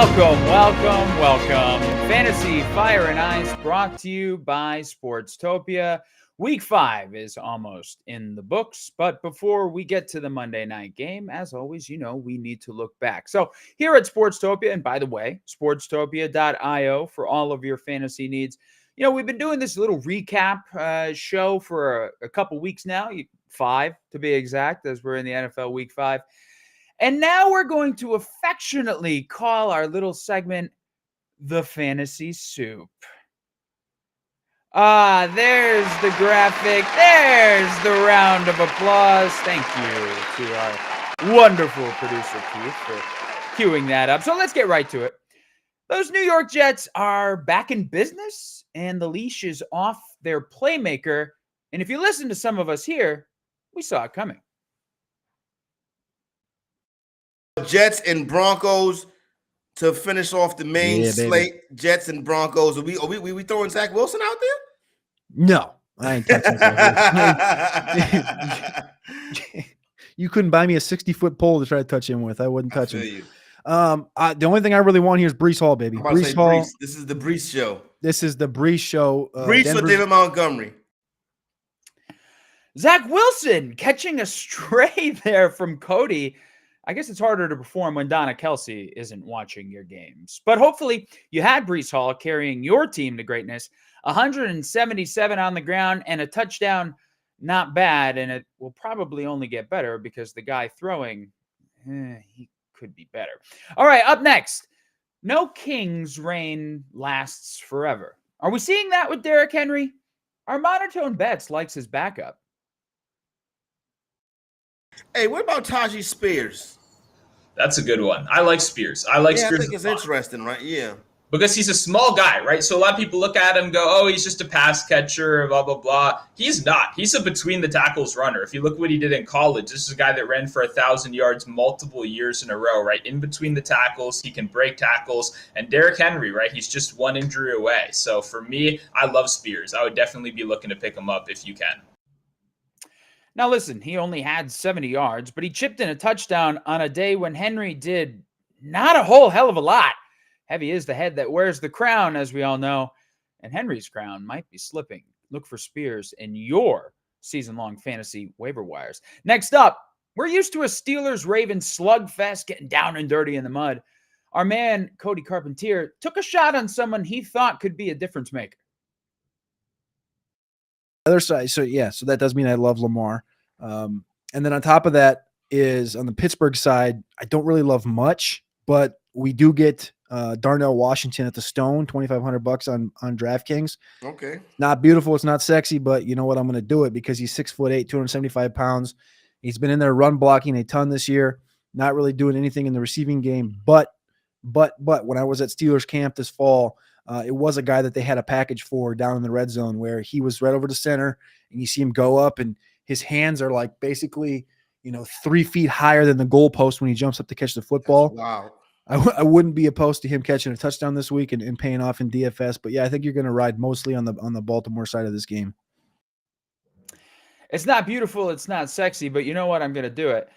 Welcome. Fantasy Fire and Ice brought to you by Sportstopia. Week 5 is almost in the books, but before we get to the Monday night game, as always, we need to look back. So here at Sportstopia, and by the way, sportstopia.io for all of your fantasy needs. We've been doing this little recap show for a couple weeks now, 5 to be exact, as we're in the NFL Week 5. And now we're going to affectionately call our little segment the Fantasy Soup. There's the graphic. There's the round of applause. Thank you to our wonderful producer, Keith, for queuing that up. So let's get right to it. Those New York Jets are back in business, and the leash is off their playmaker. And if you listen to some of us here, we saw it coming. Jets and Broncos to finish off the main slate. Baby. Jets and Broncos. Are we throwing Zach Wilson out there? No, I ain't touching Zach Wilson. You couldn't buy me a 60-foot pole to try to touch him with. I wouldn't touch him. The only thing I really want here is Breece Hall, baby. Breece Hall. This is the Breece show. This is the Breece show. Breece or David Montgomery. Zach Wilson catching a stray there from Cody. I guess it's harder to perform when Donna Kelsey isn't watching your games. But hopefully you had Breece Hall carrying your team to greatness. 177 on the ground and a touchdown, not bad. And it will probably only get better because the guy throwing, he could be better. All right, up next. No king's reign lasts forever. Are we seeing that with Derrick Henry? Our monotone bets likes his backup. Hey, what about Tajee Spears? That's a good one. I like Spears. Spears. I think it's interesting, right? Yeah. Because he's a small guy, right? So a lot of people look at him and go, oh, he's just a pass catcher, blah, blah, blah. He's not. He's a between-the-tackles runner. If you look what he did in college, this is a guy that ran for 1,000 yards multiple years in a row, right? In between the tackles, he can break tackles. And Derrick Henry, right? He's just one injury away. So for me, I love Spears. I would definitely be looking to pick him up if you can. Now, listen, he only had 70 yards, but he chipped in a touchdown on a day when Henry did not a whole hell of a lot. Heavy is the head that wears the crown, as we all know, and Henry's crown might be slipping. Look for Spears in your season-long fantasy waiver wires. Next up, we're used to a Steelers-Ravens slugfest getting down and dirty in the mud. Our man, Cody Carpentier, took a shot on someone he thought could be a difference maker. Other side, so that does mean I love Lamar. And then on top of that is on the Pittsburgh side, I don't really love much, but we do get Darnell Washington at the Stone, $2,500 on DraftKings. Okay. Not beautiful, it's not sexy, but you know what? I'm going to do it because he's 6'8", 275 pounds. He's been in there run blocking a ton this year, not really doing anything in the receiving game. But when I was at Steelers camp this fall, it was a guy that they had a package for down in the red zone where he was right over the center and you see him go up and his hands are like basically, 3 feet higher than the goalpost when he jumps up to catch the football. Wow. I wouldn't be opposed to him catching a touchdown this week and paying off in DFS. But yeah, I think you're going to ride mostly on the Baltimore side of this game. It's not beautiful. It's not sexy, but you know what? I'm going to do it.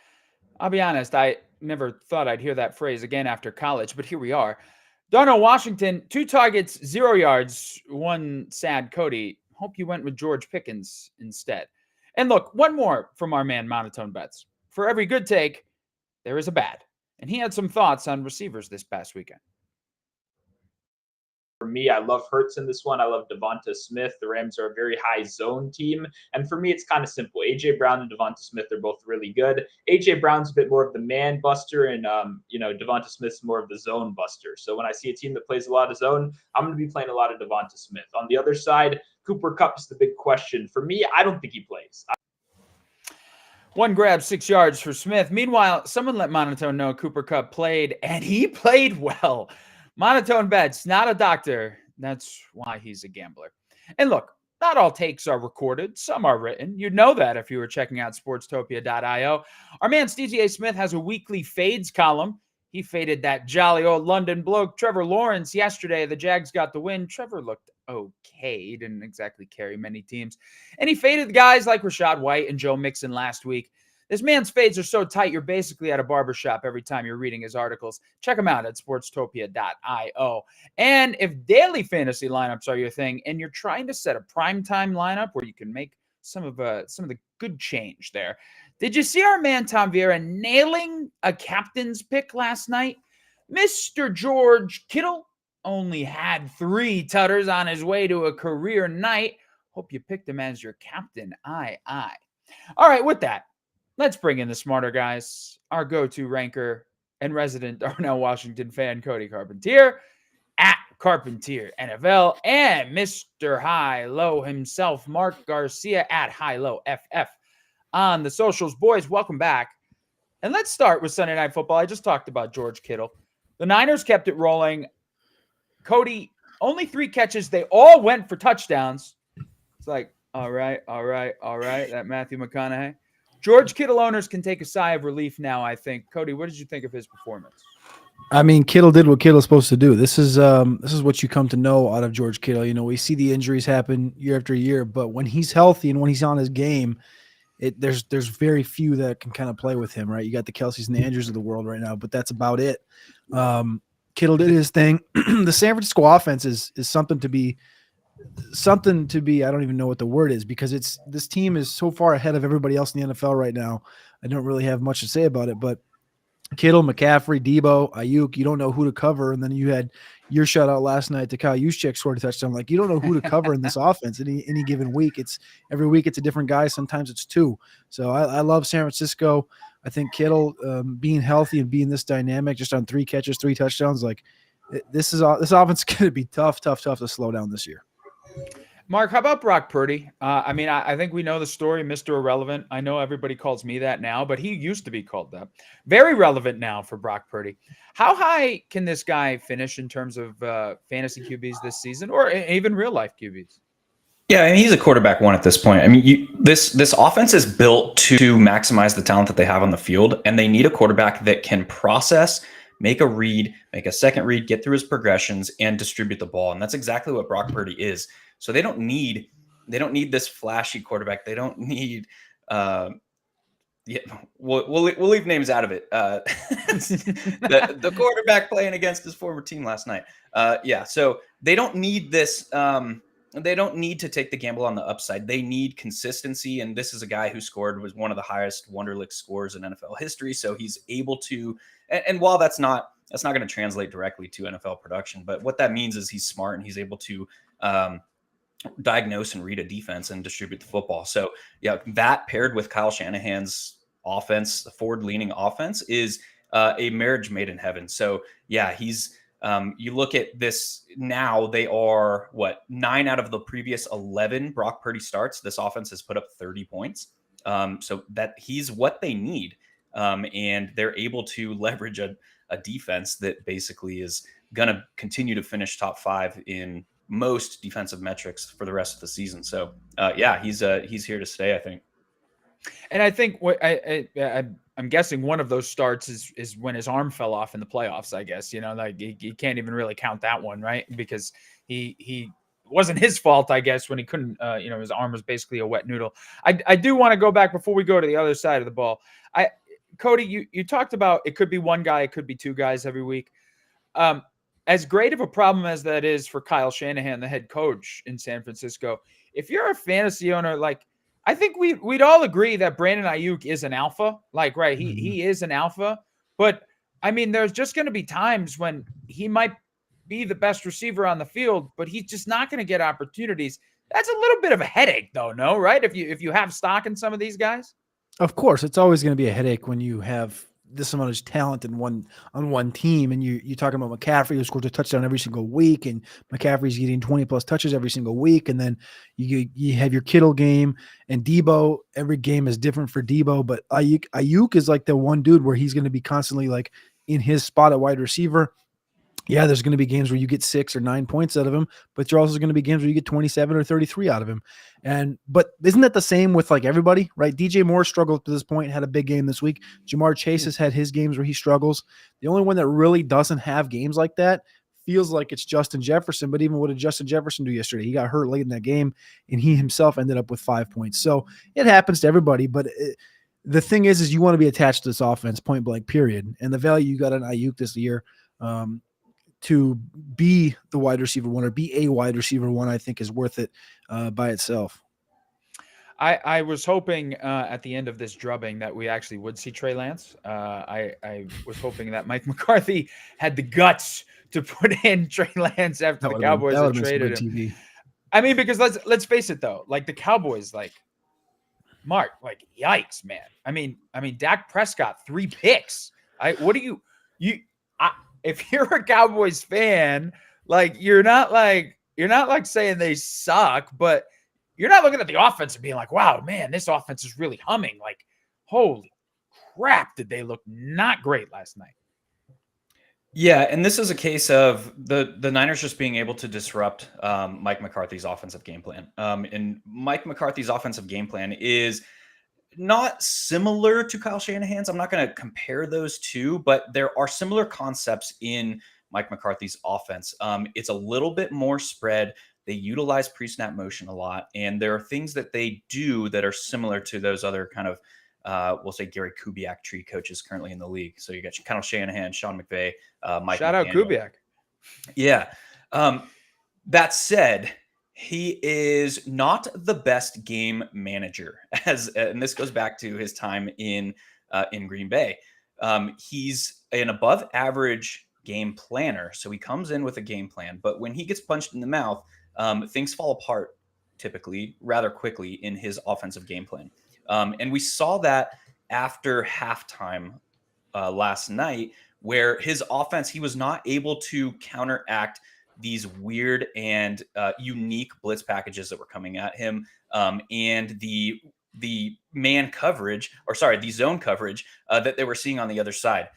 I'll be honest. I never thought I'd hear that phrase again after college, but here we are. Darnell Washington, 2 targets, 0 yards, 1 sad Cody. Hope you went with George Pickens instead. And look, one more from our man Monotone Bets. For every good take, there is a bad. And he had some thoughts on receivers this past weekend. For me, I love Hurts in this one. I love Devonta Smith. The Rams are a very high zone team. And for me, it's kind of simple. A.J. Brown and Devonta Smith are both really good. A.J. Brown's a bit more of the man buster, and, Devonta Smith's more of the zone buster. So when I see a team that plays a lot of zone, I'm going to be playing a lot of Devonta Smith. On the other side, Cooper Kupp is the big question. For me, I don't think he plays. 1 grab, 6 yards for Smith. Meanwhile, someone let Monotone know Cooper Kupp played, and he played well. Monotone Bets, not a doctor. That's why he's a gambler. And look, not all takes are recorded. Some are written. You'd know that if you were checking out sportstopia.io. Our man Stevie A. Smith has a weekly fades column. He faded that jolly old London bloke, Trevor Lawrence, yesterday. The Jags got the win. Trevor looked okay. He didn't exactly carry many teams. And he faded guys like Rachaad White and Joe Mixon last week. This man's fades are so tight, you're basically at a barbershop every time you're reading his articles. Check him out at sportstopia.io. And if daily fantasy lineups are your thing and you're trying to set a primetime lineup where you can make some of the good change there. Did you see our man Tom Vieira nailing a captain's pick last night? Mr. George Kittle only had 3 tutters on his way to a career night. Hope you picked him as your captain. Aye. All right, with that, let's bring in the smarter guys. Our go-to ranker and resident Darnell Washington fan, Cody Carpentier, at Carpentier NFL, and Mr. High-Low himself, Mark Garcia, at High-Low FF on the socials. Boys, welcome back. And let's start with Sunday Night Football. I just talked about George Kittle. The Niners kept it rolling. Cody, only 3 catches. They all went for touchdowns. It's like, all right. That Matthew McConaughey. George Kittle owners can take a sigh of relief now, I think. Cody, what did you think of his performance? I mean, Kittle did what Kittle's supposed to do. This is what you come to know out of George Kittle. You know, we see the injuries happen year after year, but when he's healthy and when he's on his game, there's very few that can kind of play with him, right? You got the Kelseys and the Andrews of the world right now, but that's about it. Kittle did his thing. The San Francisco offense is something to be. I don't even know what the word is, because this team is so far ahead of everybody else in the NFL right now. I don't really have much to say about it, but Kittle, McCaffrey, Debo, Ayuk, you don't know who to cover. And then you had your shutout last night to Kyle Juszczyk scored a touchdown. Like, you don't know who to cover in this offense any given week. Every week it's a different guy. Sometimes it's 2. So I love San Francisco. I think Kittle being healthy and being this dynamic, just on 3 catches, 3 touchdowns, like this offense is going to be tough to slow down this year. Mark, how about Brock Purdy? I think we know the story, Mr. Irrelevant. I know everybody calls me that now, but he used to be called that. Very relevant now for Brock Purdy. How high can this guy finish in terms of fantasy QBs this season, or even real life QBs? Yeah, I mean, he's a quarterback 1 at this point. I mean, this offense is built to maximize the talent that they have on the field, and they need a quarterback that can process, make a read, make a second read, get through his progressions, and distribute the ball. And that's exactly what Brock Purdy is. So they don't need this flashy quarterback. They don't need we'll leave names out of it. The quarterback playing against his former team last night. So they don't need this. They don't need to take the gamble on the upside. They need consistency. And this is a guy who was one of the highest Wonderlic scores in NFL history. So he's able to, and while that's not going to translate directly to NFL production, but what that means is he's smart and he's able to diagnose and read a defense and distribute the football. So yeah, that paired with Kyle Shanahan's offense, the forward-leaning offense, is a marriage made in heaven. So yeah, he's you look at this now, they are 9 out of the previous 11 Brock Purdy starts. This offense has put up 30 points. So that he's what they need. And they're able to leverage a defense that basically is going to continue to finish top 5 in most defensive metrics for the rest of the season. So he's here to stay, I think. And I think what I'm guessing one of those starts is when his arm fell off in the playoffs, I guess, like you can't even really count that one, right? Because he wasn't his fault, I guess, when he couldn't, his arm was basically a wet noodle. I do want to go back before we go to the other side of the ball. Cody, you talked about it could be one guy, it could be 2 guys every week. As great of a problem as that is for Kyle Shanahan, the head coach in San Francisco, if you're a fantasy owner, like, I think we'd all agree that Brandon Ayuk is an alpha. Like, right, he is an alpha. But, I mean, there's just going to be times when he might be the best receiver on the field, but he's just not going to get opportunities. That's a little bit of a headache, though, no? Right? If you have stock in some of these guys? Of course, it's always going to be a headache when you have this amount of talent on one team, and you're talking about McCaffrey, who scores a touchdown every single week, and McCaffrey's getting 20+ touches every single week, and then you have your Kittle game, and Debo. Every game is different for Debo, but Ayuk is like the one dude where he's going to be constantly like in his spot at wide receiver. Yeah, there's going to be games where you get 6 or 9 points out of him, but there's also going to be games where you get 27 or 33 out of him. But isn't that the same with like everybody, right? DJ Moore struggled to this point, had a big game this week. Jamar Chase has had his games where he struggles. The only one that really doesn't have games like that feels like it's Justin Jefferson. But even what did Justin Jefferson do yesterday? He got hurt late in that game, and he himself ended up with 5 points. So it happens to everybody, but the thing is you want to be attached to this offense, point blank, period. And the value you got on Ayuk this year to be the wide receiver one or be a wide receiver one, I think is worth it by itself. I was hoping at the end of this drubbing that we actually would see Trey Lance. I was hoping that Mike McCarthy had the guts to put in Trey Lance after the Cowboys had traded him. TV. I mean, because let's face it though, like the Cowboys, like Mark, like yikes, man. I mean, Dak Prescott 3 picks. If you're a Cowboys fan, like you're not like saying they suck, but you're not looking at the offense and being like, wow, man, this offense is really humming. Like, holy crap, did they look not great last night? Yeah, and this is a case of the Niners just being able to disrupt Mike McCarthy's offensive game plan. And Mike McCarthy's offensive game plan is not similar to Kyle Shanahan's. I'm not going to compare those two, but there are similar concepts in Mike McCarthy's offense. It's a little bit more spread. They utilize pre-snap motion a lot, and there are things that they do that are similar to those other kind of, we'll say Gary Kubiak tree coaches currently in the league. So you got Kyle Shanahan, Sean McVay, Mike. Shout out Kubiak. Yeah. That said, he is not the best game manager, and this goes back to his time in Green Bay. He's an above average game planner, so he comes in with a game plan, but when he gets punched in the mouth, things fall apart typically rather quickly in his offensive game plan. And we saw that after halftime last night, where his offense, he was not able to counteract these weird and unique blitz packages that were coming at him, and the man coverage, the zone coverage that they were seeing on the other side,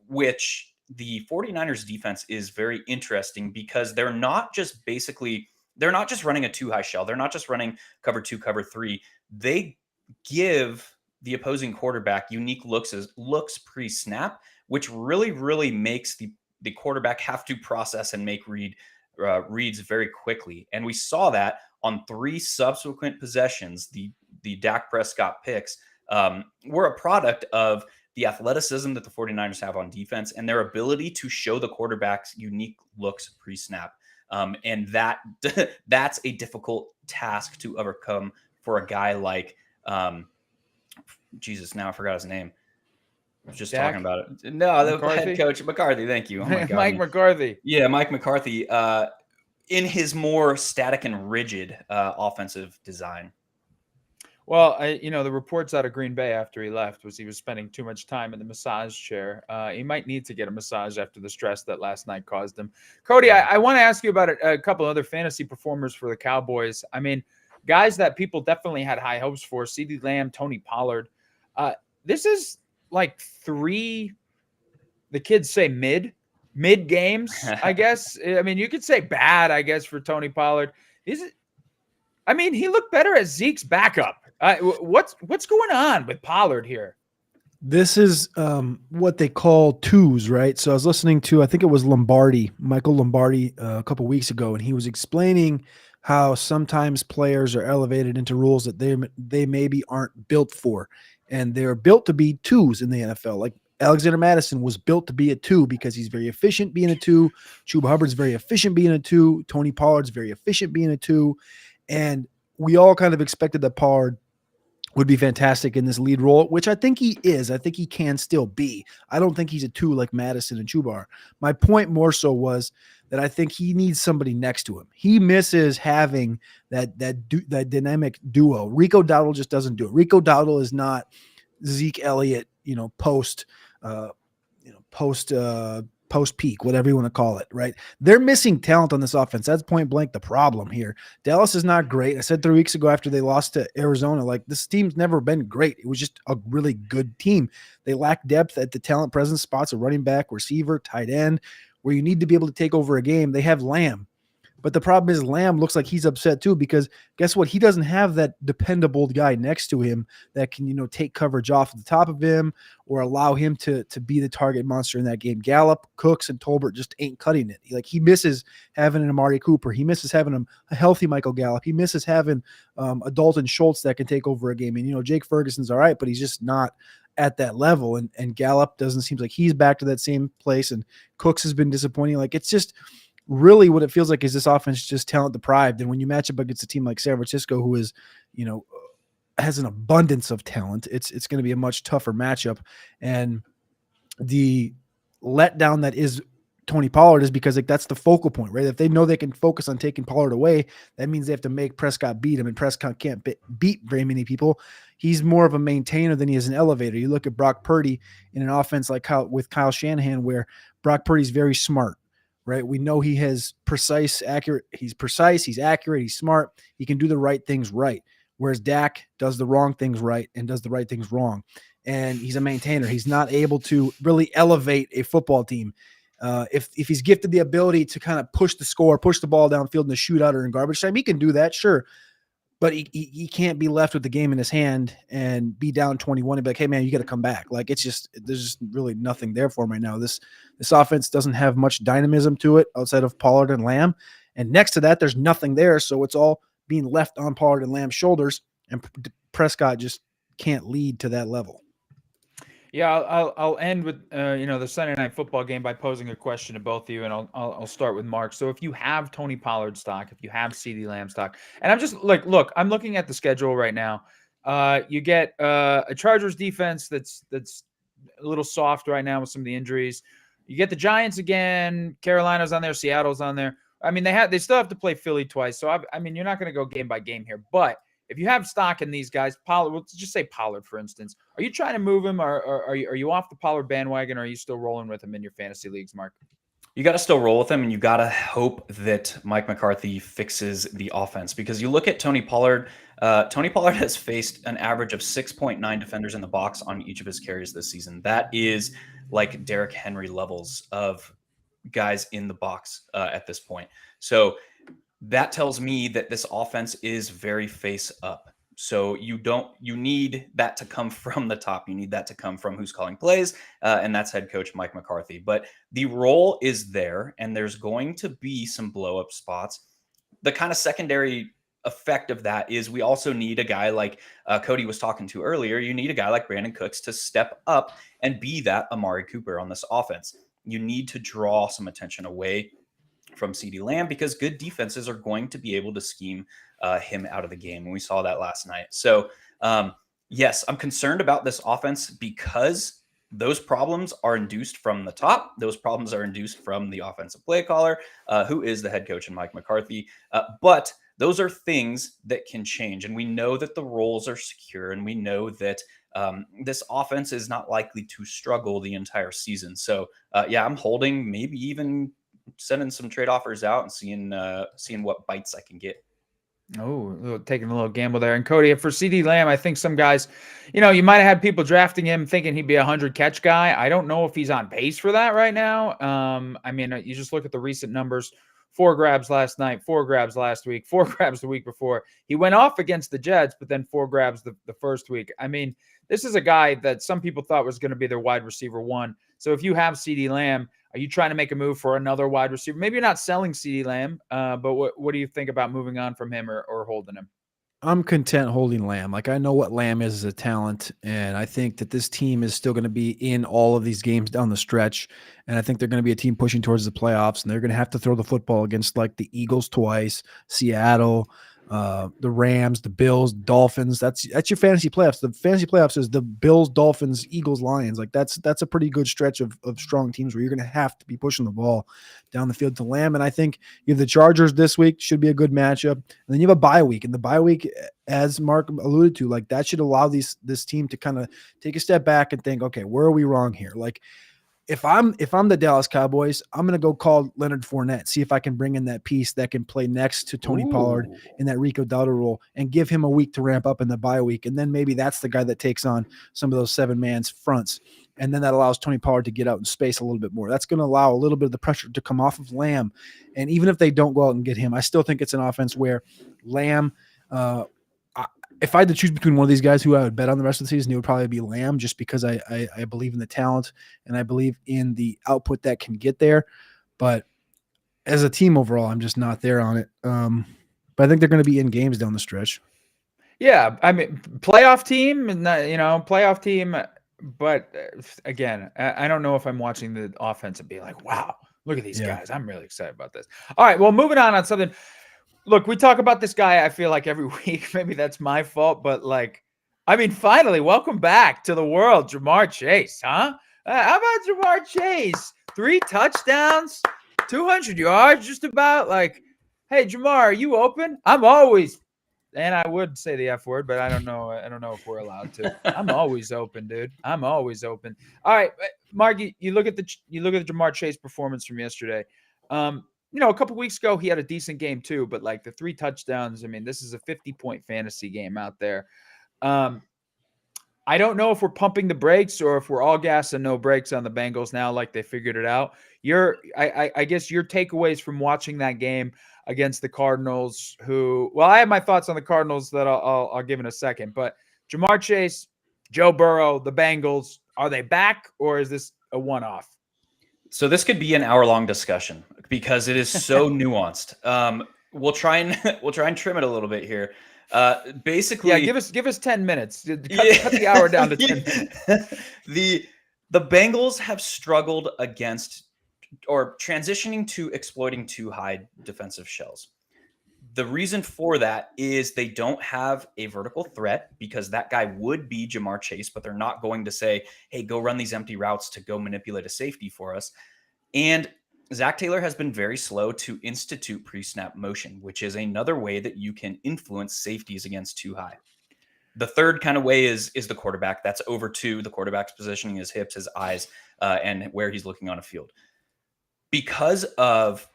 which the 49ers defense is very interesting because they're not just running a 2-high shell. They're not just running cover 2, cover 3. They give the opposing quarterback unique looks pre-snap, which really, really makes the quarterback have to process and make reads very quickly. And we saw that on 3 subsequent possessions. The Dak Prescott picks were a product of the athleticism that the 49ers have on defense and their ability to show the quarterback's unique looks pre-snap. And that's a difficult task to overcome for a guy like, Jesus, now I forgot his name. I was just talking about it. No, the head coach, McCarthy. Thank you. Oh my God, Mike McCarthy. Yeah, Mike McCarthy in his more static and rigid offensive design. Well, the reports out of Green Bay after he left was he was spending too much time in the massage chair. He might need to get a massage after the stress that last night caused him. Cody, I want to ask you about a couple other fantasy performers for the Cowboys. I mean, guys that people definitely had high hopes for: Ceedee Lamb, Tony Pollard. This is like 3. The kids say mid games, I guess. I mean, you could say bad, I guess, for Tony Pollard. He looked better as Zeke's backup. What's going on with Pollard here? This is what they call twos, right? So I was listening to, I think it was Michael Lombardi, a couple weeks ago, and he was explaining how sometimes players are elevated into roles that they maybe aren't built for, and they're built to be twos in the NFL. Like Alexander Madison was built to be a 2 because he's very efficient being a 2. Chuba Hubbard's very efficient being a 2. Tony Pollard's very efficient being a 2. And we all kind of expected that Pollard would be fantastic in this lead role, which I think he is. I think he can still be. I don't think he's a 2 like Madison and Chuba. My point more so was that I think he needs somebody next to him. He misses having that dynamic duo. Rico Dowdle just doesn't do it. Rico Dowdle is not Zeke Elliott, post peak, whatever you want to call it, right? They're missing talent on this offense. That's point blank the problem here. Dallas is not great. I said 3 weeks ago after they lost to Arizona, like this team's never been great. It was just a really good team. They lack depth at the talent presence spots of running back, receiver, tight end, where you need to be able to take over a game. They have Lamb. But the problem is Lamb looks like he's upset too, because guess what? He doesn't have that dependable guy next to him that can, take coverage off the top of him or allow him to be the target monster in that game. Gallup, Cooks, and Tolbert just ain't cutting it. He misses having an Amari Cooper. He misses having a healthy Michael Gallup. He misses having a Dalton Schultz that can take over a game. And, Jake Ferguson's all right, but he's just not at that level. And Gallup doesn't seem like he's back to that same place. And Cooks has been disappointing. It's just really what it feels like is this offense just talent deprived. And when you match up against a team like San Francisco, who is, has an abundance of talent, it's going to be a much tougher matchup. And the letdown that is Tony Pollard is because that's the focal point, right? If they know they can focus on taking Pollard away, that means they have to make Prescott beat him, and Prescott can't beat very many people. He's more of a maintainer than he is an elevator. You look at Brock Purdy in an offense like Kyle Shanahan, where Brock Purdy's very smart. Right. We know he has accurate. He's precise. He's accurate. He's smart. He can do the right things right. Whereas Dak does the wrong things right and does the right things wrong. And he's a maintainer. He's not able to really elevate a football team. If he's gifted the ability to kind of push the score, push the ball downfield in the shootout or in garbage time, he can do that. Sure. But he can't be left with the game in his hand and be down 21 and be like, hey, man, you got to come back. There's just really nothing there for him right now. This offense doesn't have much dynamism to it outside of Pollard and Lamb. And next to that, there's nothing there. So it's all being left on Pollard and Lamb's shoulders. And Prescott just can't lead to that level. Yeah, I'll end with the Sunday Night Football game by posing a question to both of you, and I'll start with Mark. So if you have Tony Pollard stock, if you have Ceedee Lamb stock, and I'm just I'm looking at the schedule right now. You get a Chargers defense that's a little soft right now with some of the injuries. You get the Giants again. Carolina's on there. Seattle's on there. I mean, they still have to play Philly twice. So you're not going to go game by game here, but if you have stock in these guys, Pollard, we'll just say Pollard, for instance, are you trying to move him, or are you off the Pollard bandwagon, or are you still rolling with him in your fantasy leagues, Mark? You got to still roll with him, and you got to hope that Mike McCarthy fixes the offense, because you look at Tony Pollard. Tony Pollard has faced an average of 6.9 defenders in the box on each of his carries this season. That is like Derrick Henry levels of guys in the box at this point. So that tells me that this offense is very face up. So you need that to come from the top. You need that to come from who's calling plays, and that's head coach Mike McCarthy. But the role is there, and there's going to be some blow up spots. The kind of secondary effect of that is we also need a guy like Cody was talking to earlier. You need a guy like Brandon Cooks to step up and be that Amari Cooper on this offense. You need to draw some attention away from Ceedee Lamb, because good defenses are going to be able to scheme him out of the game. And we saw that last night. So yes, I'm concerned about this offense because those problems are induced from the top. Those problems are induced from the offensive play caller, who is the head coach in Mike McCarthy. But those are things that can change. And we know that the roles are secure, and we know that this offense is not likely to struggle the entire season. So I'm holding, maybe even sending some trade offers out and seeing what bites I can get. Oh, taking a little gamble there. And Cody, for Ceedee Lamb, I think some guys, you might have had people drafting him thinking he'd be a 100-catch guy. I don't know if he's on pace for that right now. You just look at the recent numbers. 4 grabs last night, 4 grabs last week, 4 grabs the week before. He went off against the Jets, but then 4 grabs the first week. This is a guy that some people thought was going to be their wide receiver 1. So if you have Ceedee Lamb, are you trying to make a move for another wide receiver? Maybe you're not selling Ceedee Lamb, but what do you think about moving on from him or holding him? I'm content holding Lamb. I know what Lamb is as a talent, and I think that this team is still going to be in all of these games down the stretch, and I think they're going to be a team pushing towards the playoffs, and they're going to have to throw the football against the Eagles twice, Seattle, the Rams, the Bills, Dolphins. That's your fantasy playoffs. The fantasy playoffs is the Bills, Dolphins, Eagles, Lions. That's a pretty good stretch of strong teams where you're going to have to be pushing the ball down the field to Lamb. And I think you have the Chargers this week, should be a good matchup. And then you have a bye week, and the bye week, as Mark alluded to, that should allow this team to kind of take a step back and think, okay, where are we wrong here? If I'm the Dallas Cowboys, I'm going to go call Leonard Fournette, see if I can bring in that piece that can play next to Tony Pollard in that Rico Dowdle role, and give him a week to ramp up in the bye week. And then maybe that's the guy that takes on some of those 7-man fronts. And then that allows Tony Pollard to get out in space a little bit more. That's going to allow a little bit of the pressure to come off of Lamb. And even if they don't go out and get him, I still think it's an offense where Lamb, if I had to choose between one of these guys who I would bet on the rest of the season, it would probably be Lamb, just because I believe in the talent and I believe in the output that can get there. But as a team overall, I'm just not there on it. But I think they're going to be in games down the stretch. Yeah, I mean, playoff team, playoff team. But again, I don't know if I'm watching the offense and being like, wow, look at these guys. I'm really excited about this. All right, well, moving on something. Look, we talk about this guy, I feel like, every week. Maybe that's my fault, but finally, welcome back to the world, Jamar Chase, huh? How about Jamar Chase? 3 touchdowns, 200 yards, just about. Hey, Jamar, are you open? I'm always. And I would say the F word, but I don't know. I don't know if we're allowed to. I'm always open, dude. I'm always open. All right, Mark, you look at the Jamar Chase performance from yesterday. A couple weeks ago he had a decent game too, but the 3 touchdowns. I mean, this is a 50-point fantasy game out there. I don't know if we're pumping the brakes or if we're all gas and no brakes on the Bengals now, like they figured it out. I guess your takeaways from watching that game against the Cardinals, I have my thoughts on the Cardinals that I'll give in a second, but Jamar Chase, Joe Burrow, the Bengals, are they back or is this a one-off? So this could be an hour-long discussion because it is so nuanced. We'll try and trim it a little bit here. Basically, give us 10 minutes. Cut the hour down to 10 minutes. The Bengals have struggled against or transitioning to exploiting too high defensive shells. The reason for that is they don't have a vertical threat because that guy would be Jamar Chase, but they're not going to say, hey, go run these empty routes to go manipulate a safety for us. And Zach Taylor has been very slow to institute pre-snap motion, which is another way that you can influence safeties against too high. The third kind of way is the quarterback. That's over to the quarterback's positioning, his hips, his eyes, and where he's looking on a field. Because of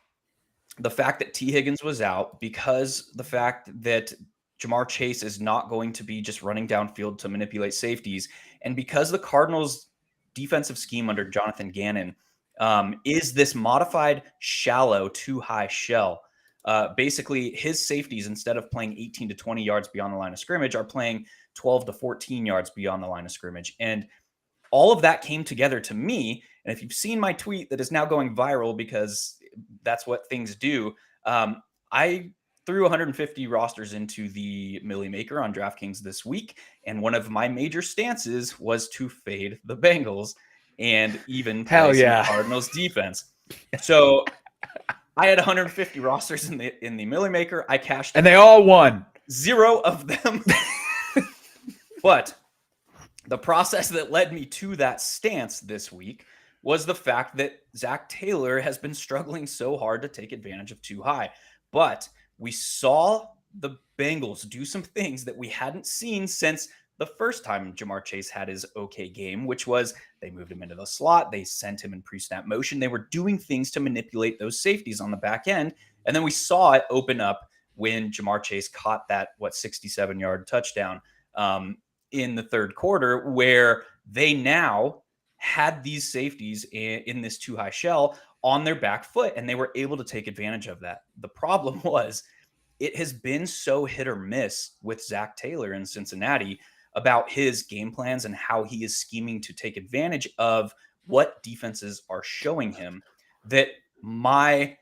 the fact that T. Higgins was out, because the fact that Jamar Chase is not going to be just running downfield to manipulate safeties, and because the Cardinals' defensive scheme under Jonathan Gannon is this modified shallow too high shell. Basically, his safeties, instead of playing 18 to 20 yards beyond the line of scrimmage, are playing 12 to 14 yards beyond the line of scrimmage. And all of that came together to me. And if you've seen my tweet that is now going viral because that's what things do, I threw 150 rosters into the Millie Maker on DraftKings this week. And one of my major stances was to fade the Bengals and even play some Cardinals defense. So I had 150 rosters in the Millie Maker. I cashed, and they all won. 0 of them. But the process that led me to that stance this week was the fact that Zach Taylor has been struggling so hard to take advantage of too high. But we saw the Bengals do some things that we hadn't seen since the first time Jamar Chase had his okay game, which was they moved him into the slot. They sent him in pre-snap motion. They were doing things to manipulate those safeties on the back end. And then we saw it open up when Jamar Chase caught that, 67-yard touchdown in the third quarter, where they now had these safeties in this too high shell on their back foot, and they were able to take advantage of that. The problem was it has been so hit or miss with Zach Taylor in Cincinnati about his game plans and how he is scheming to take advantage of what defenses are showing him, that my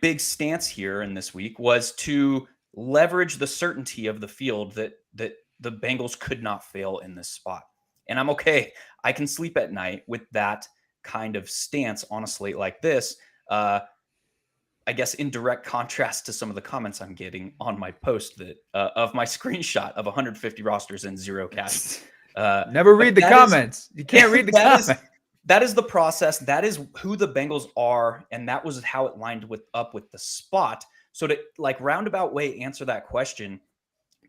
big stance here in this week was to leverage the certainty of the field that the Bengals could not fail in this spot. And I'm okay. I can sleep at night with that kind of stance on a slate like this. I guess in direct contrast to some of the comments I'm getting on my post that of my screenshot of 150 rosters and 0 cash. Never read the comments. You can't read the comments. That is the process. That is who the Bengals are, and that was how it lined up with the spot. So to roundabout way answer that question,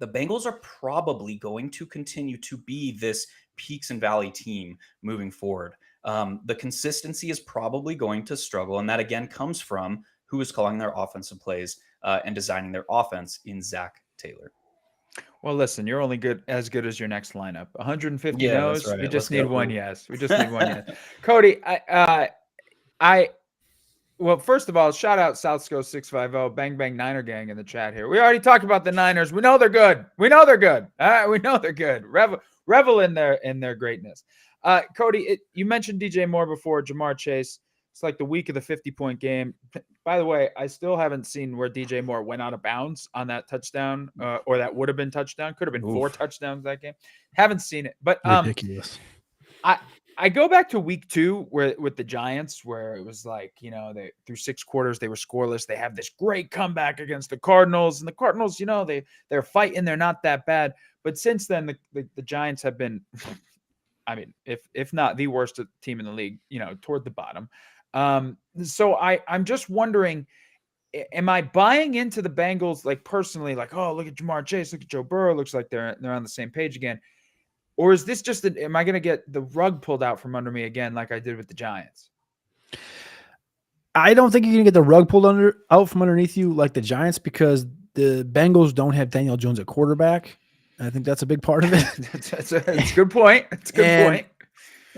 the Bengals are probably going to continue to be this peaks and valley team moving forward. The consistency is probably going to struggle, and that again comes from who is calling their offensive plays and designing their offense in Zach Taylor. Well, listen, you're only as good as your next lineup. 150 Yeah, that's no's. right. We just Let's need go. one yes. We just need one yes. Cody, well, first of all, shout out South Coast 650, Bang Bang Niner Gang in the chat here. We already talked about the Niners. We know they're good. We know they're good. All right, we know they're good. Revel in their greatness. Cody, you mentioned DJ Moore before, Jamar Chase. It's like the week of the 50-point game. By the way, I still haven't seen where DJ Moore went out of bounds on that touchdown, or that would have been touchdown. Could have been 4 touchdowns that game. Haven't seen it, but Ridiculous. I go back to week 2 where with the Giants, where it was like, they through 6 quarters they were scoreless. They have this great comeback against the Cardinals, and the Cardinals, they're fighting. They're not that bad, but since then the Giants have been, I mean, if not the worst team in the league, toward the bottom. So I'm just wondering, am I buying into the Bengals, like personally, like, oh, look at Jamar Chase, look at Joe Burrow, looks like they're on the same page again? Or is this just am I going to get the rug pulled out from under me again, like I did with the Giants? I don't think you're going to get the rug pulled out from underneath you like the Giants, because the Bengals don't have Daniel Jones at quarterback. I think that's a big part of it. That's a good point. That's a good point.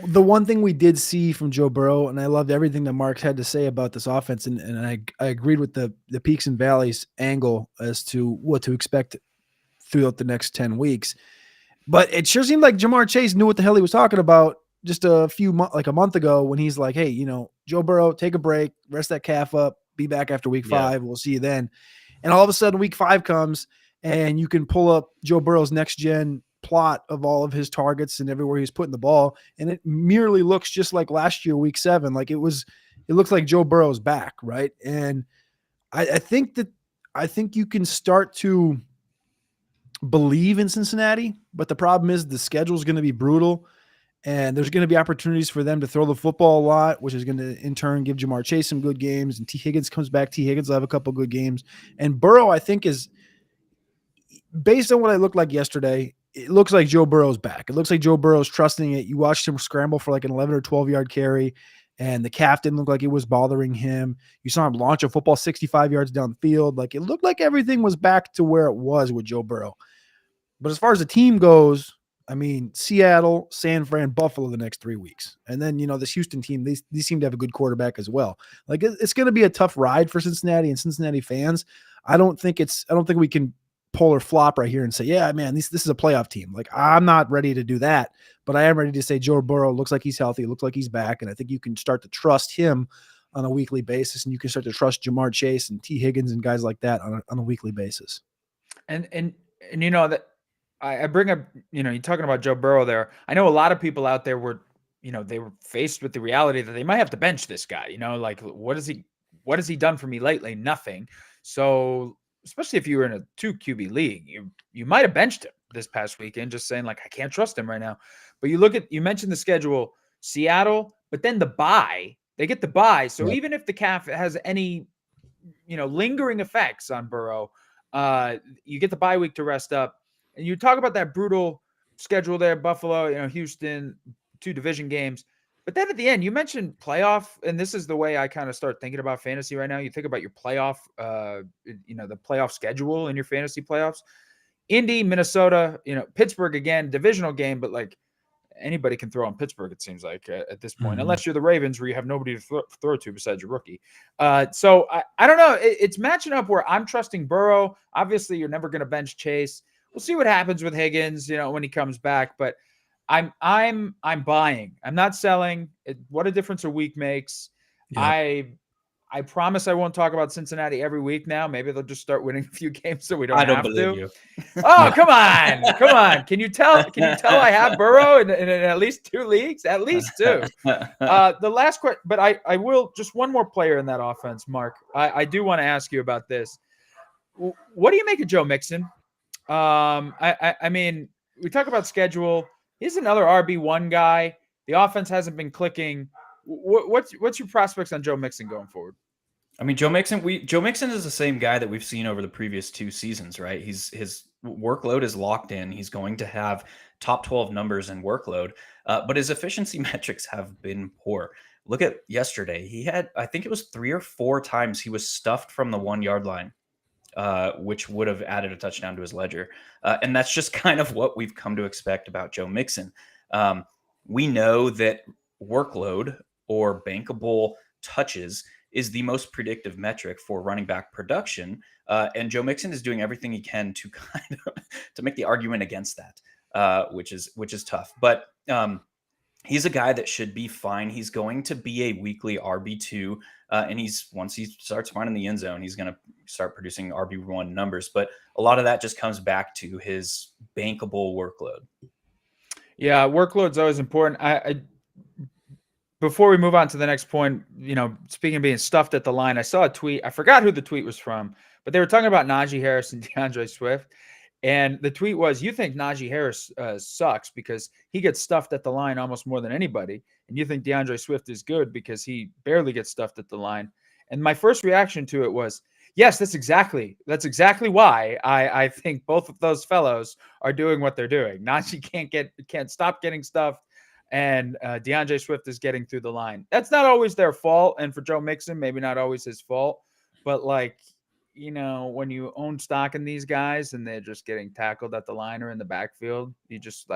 The one thing we did see from Joe Burrow, and I loved everything that Mark had to say about this offense, and I agreed with the peaks and valleys angle as to what to expect throughout the next 10 weeks. But it sure seemed like Jamar Chase knew what the hell he was talking about just a month ago, when he's like, hey, Joe Burrow, take a break, rest that calf up, be back after week 5. We'll see you then. And all of a sudden week 5 comes, and you can pull up Joe Burrow's next gen plot of all of his targets and everywhere he's putting the ball, and it merely looks just like last year, week 7. Like it looks like Joe Burrow's back, right? And I think you can start to believe in Cincinnati, but the problem is the schedule is going to be brutal, and there's going to be opportunities for them to throw the football a lot, which is going to in turn give Jamar Chase some good games. And T. Higgins comes back. T. Higgins will have a couple good games, and Burrow, I think, is, based on what I looked like yesterday, it looks like Joe Burrow's back. It looks like Joe Burrow's trusting it. You watched him scramble for like an 11 or 12 yard carry, and the calf didn't look like it was bothering him. You saw him launch a football 65 yards down the field. Like it looked like everything was back to where it was with Joe Burrow. But as far as the team goes, I mean, Seattle, San Fran, Buffalo the next 3 weeks. And then, this Houston team, these seem to have a good quarterback as well. Like it's going to be a tough ride for Cincinnati and Cincinnati fans. I don't think we can pull or flop right here and say, yeah, man, this is a playoff team. Like I'm not ready to do that, but I am ready to say Joe Burrow looks like he's healthy, looks like he's back. And I think you can start to trust him on a weekly basis, and you can start to trust Jamar Chase and T. Higgins and guys like that on a weekly basis. And that I bring up, you're talking about Joe Burrow there. I know a lot of people out there were, they were faced with the reality that they might have to bench this guy. Like what has he done for me lately? Nothing. So especially if you were in a 2 QB league, you might have benched him this past weekend, just saying like, I can't trust him right now. But you mentioned the schedule, Seattle, but then the bye, they get the bye. So even if the calf has any, lingering effects on Burrow, you get the bye week to rest up. And you talk about that brutal schedule there, Buffalo, Houston, 2 division games. But then at the end, you mentioned playoff, and this is the way I kind of start thinking about fantasy right now. You think about your playoff, the playoff schedule in your fantasy playoffs. Indy, Minnesota, Pittsburgh again, divisional game, but like anybody can throw on Pittsburgh, it seems like at this point, unless you're the Ravens where you have nobody to throw to besides your rookie. So I don't know. It's matching up where I'm trusting Burrow. Obviously, you're never going to bench Chase. We'll see what happens with Higgins, when he comes back. But I'm buying. I'm not selling. What a difference a week makes. Yeah. I promise I won't talk about Cincinnati every week now. Maybe they'll just start winning a few games so we don't have to. You. Oh, come on. Can you tell I have Burrow in at least 2 leagues? At least 2. The last question, but I will, just one more player in that offense, Mark. I do want to ask you about this. What do you make of Joe Mixon? I mean, we talk about schedule. He's another RB1 guy. The offense hasn't been clicking. What's your prospects on Joe Mixon going forward? I mean, Joe Mixon is the same guy that we've seen over the previous 2 seasons, right? His workload is locked in. He's going to have top 12 numbers in workload, but his efficiency metrics have been poor. Look at yesterday. He had, I think it was 3 or 4 times he was stuffed from the 1 yard line. which would have added a touchdown to his ledger. And that's just kind of what we've come to expect about Joe Mixon. We know that workload or bankable touches is the most predictive metric for running back production. And Joe Mixon is doing everything he can to kind of to make the argument against that, which is tough. But he's a guy that should be fine. He's going to be a weekly RB2. And once he starts finding the end zone, he's going to start producing RB1 numbers. But a lot of that just comes back to his bankable workload. Yeah, workload's always important. I before we move on to the next point, speaking of being stuffed at the line, I saw a tweet. I forgot who the tweet was from, but they were talking about Najee Harris and DeAndre Swift. And the tweet was, you think Najee Harris sucks because he gets stuffed at the line almost more than anybody. And you think DeAndre Swift is good because he barely gets stuffed at the line. And my first reaction to it was, yes, that's exactly why I think both of those fellows are doing what they're doing. Najee can't stop getting stuffed, and DeAndre Swift is getting through the line. That's not always their fault. And for Joe Mixon, maybe not always his fault. But when you own stock in these guys and they're just getting tackled at the line or in the backfield, you just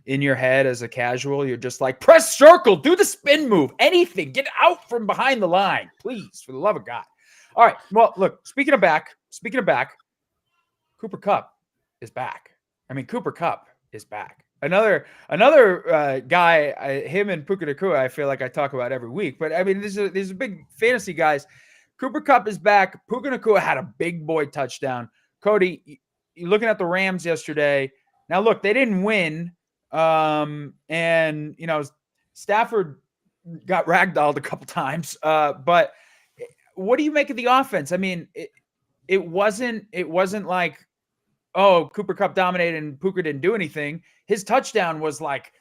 in your head as a casual, you're just like, press circle, do the spin move, anything, get out from behind the line, please, for the love of God. All right. Well, look, speaking of back, Cooper Kupp is back. Cooper Kupp is back. Another guy, him and Puka Nacua, I feel like I talk about every week. But these are big fantasy guys. Cooper Kupp is back. Puka Nacua had a big boy touchdown. Cody, you're looking at the Rams yesterday. Now, look, they didn't win. Stafford got ragdolled a couple times. But what do you make of the offense? It wasn't like, oh, Cooper Kupp dominated and Puka didn't do anything. His touchdown was like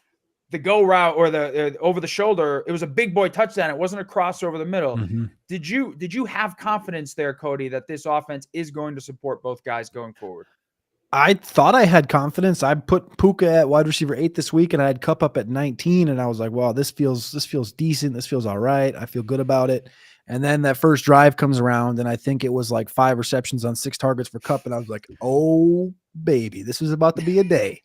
the go route or the over the shoulder. It was a big boy touchdown. It wasn't a cross over the middle. Mm-hmm. Did you have confidence there, Cody, that this offense is going to support both guys going forward? I thought I had confidence. I put Puka at wide receiver 8 this week, and I had Kupp up at 19, and I was like, wow, this feels decent. This feels all right. I feel good about it. And then that first drive comes around, and I think it was like 5 receptions on 6 targets for Kupp, and I was like, oh, baby, this was about to be a day.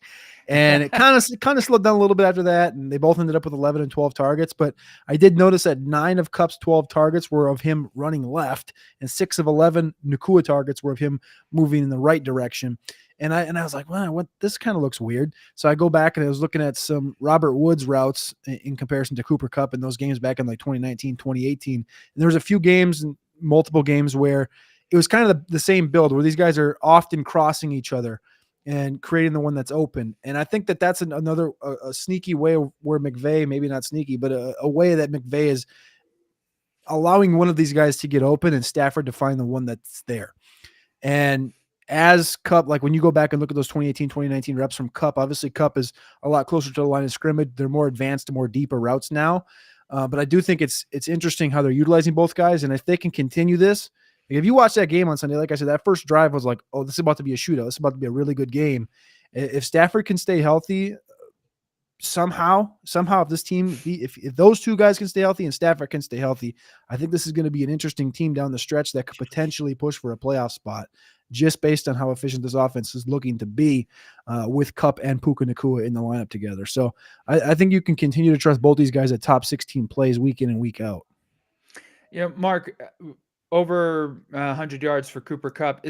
And it kind of slowed down a little bit after that, and they both ended up with 11 and 12 targets. But I did notice that 9 of Kupp's 12 targets were of him running left, and 6 of 11 Nacua targets were of him moving in the right direction. And I was like, wow, this kind of looks weird. So I go back and I was looking at some Robert Woods routes in comparison to Cooper Kupp in those games back in 2019, 2018. And there was a few games, multiple games, where it was kind of the same build where these guys are often crossing each other and creating the one that's open. And I think that's another sneaky way where McVay, maybe not sneaky, but a way that McVay is allowing one of these guys to get open and Stafford to find the one that's there. And as Kupp, when you go back and look at those 2018, 2019 reps from Kupp, obviously Kupp is a lot closer to the line of scrimmage. They're more advanced, more deeper routes now. But I do think it's interesting how they're utilizing both guys. And if they can continue this, if you watch that game on Sunday, like I said, that first drive was like, oh, this is about to be a shootout. This is about to be a really good game. If Stafford can stay healthy, somehow, if this team, if those two guys can stay healthy and Stafford can stay healthy, I think this is going to be an interesting team down the stretch that could potentially push for a playoff spot, just based on how efficient this offense is looking to be with Kupp and Puka Nacua in the lineup together. So I think you can continue to trust both these guys at top 16 plays week in and week out. Yeah, Mark, over 100 yards for Cooper Kupp.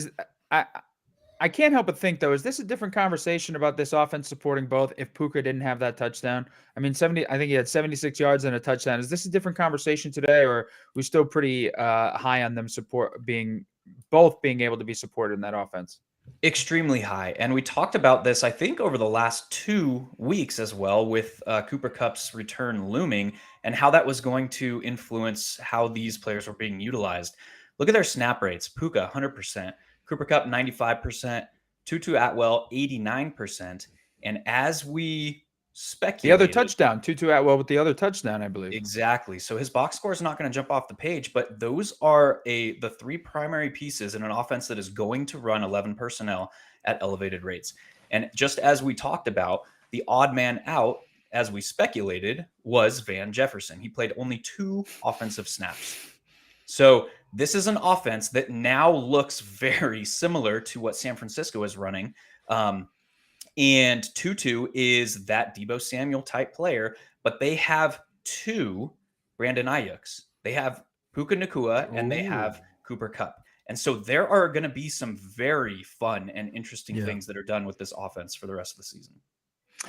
I can't help but think, though, is this a different conversation about this offense supporting both if Puka didn't have that touchdown? I think he had 76 yards and a touchdown. Is this a different conversation today, or are we still pretty high on them being able to be supported in that offense? Extremely high. And we talked about this, I think, over the last 2 weeks as well, with Cooper Kupp's return looming and how that was going to influence how these players were being utilized. Look at their snap rates. Puka, 100%. Cooper Kupp, 95%. Tutu Atwell, 89%. And as we speculated, the other touchdown, Tutu Atwell with the other touchdown, I believe. Exactly. So his box score is not going to jump off the page, but those are the 3 primary pieces in an offense that is going to run 11 personnel at elevated rates. And just as we talked about, the odd man out, as we speculated, was Van Jefferson. He played only 2 offensive snaps. So this is an offense that now looks very similar to what San Francisco is running. And Tutu is that Deebo Samuel type player, but they have two Brandon Ayuks. They have Puka Nacua and they have Cooper Kupp. And so there are going to be some very fun and interesting things that are done with this offense for the rest of the season.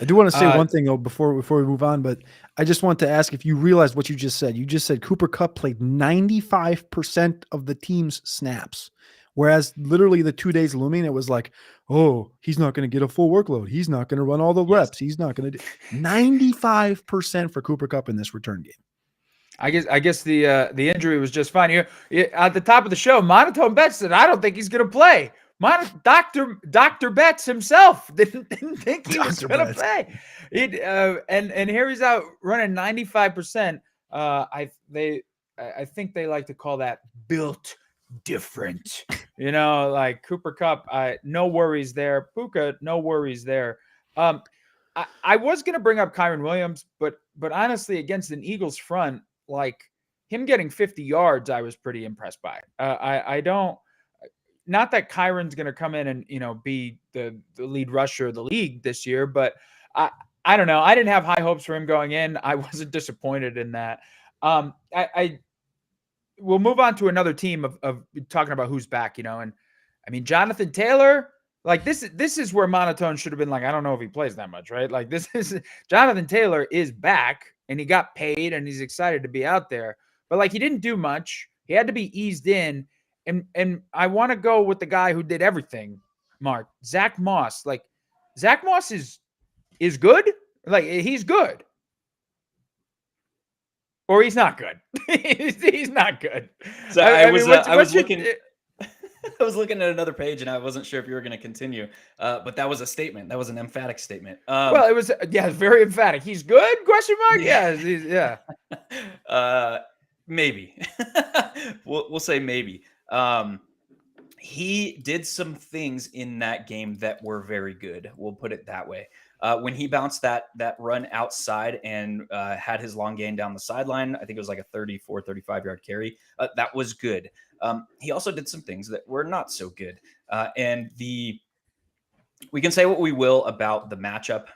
I do want to say one thing though before we move on, but I just want to ask if you realized what you just said. You just said Cooper Kupp played 95% of the team's snaps, whereas literally the 2 days looming, it was like, oh, he's not going to get a full workload. He's not going to run all the reps. He's not going to do 95% for Cooper Kupp in this return game. I guess the injury was just fine. At the top of the show, Monotone Betts said, I don't think he's going to play. Dr. Betts himself didn't think he was going to play. And here he's out running 95%. I think they like to call that built different. Like Cooper Kupp, no worries there. Puka, no worries there. I was going to bring up Kyren Williams, but honestly, against an Eagles front, like him getting 50 yards, I was pretty impressed by. I don't. Not that Kyron's going to come in and, be the lead rusher of the league this year, but I don't know. I didn't have high hopes for him going in. I wasn't disappointed in that. We'll move on to another team of talking about who's back, and I mean, Jonathon Taylor, like this is where Monotone should have been like, I don't know if he plays that much, right? Like Jonathon Taylor is back and he got paid and he's excited to be out there, but like he didn't do much. He had to be eased in. And I want to go with the guy who did everything, Mark, Zach Moss. Like Zach Moss is good. Like he's good. Or he's not good. He's not good. So I was looking at another page and I wasn't sure if you were going to continue. But that was a statement. That was an emphatic statement. Well, it was very emphatic. He's good? Question mark? Yeah. Maybe. We'll say maybe. He did some things in that game that were very good. We'll put it that way. When he bounced that run outside and had his long gain down the sideline, I think it was like a 34, 35-yard carry. That was good. He also did some things that were not so good. We can say what we will about the matchup.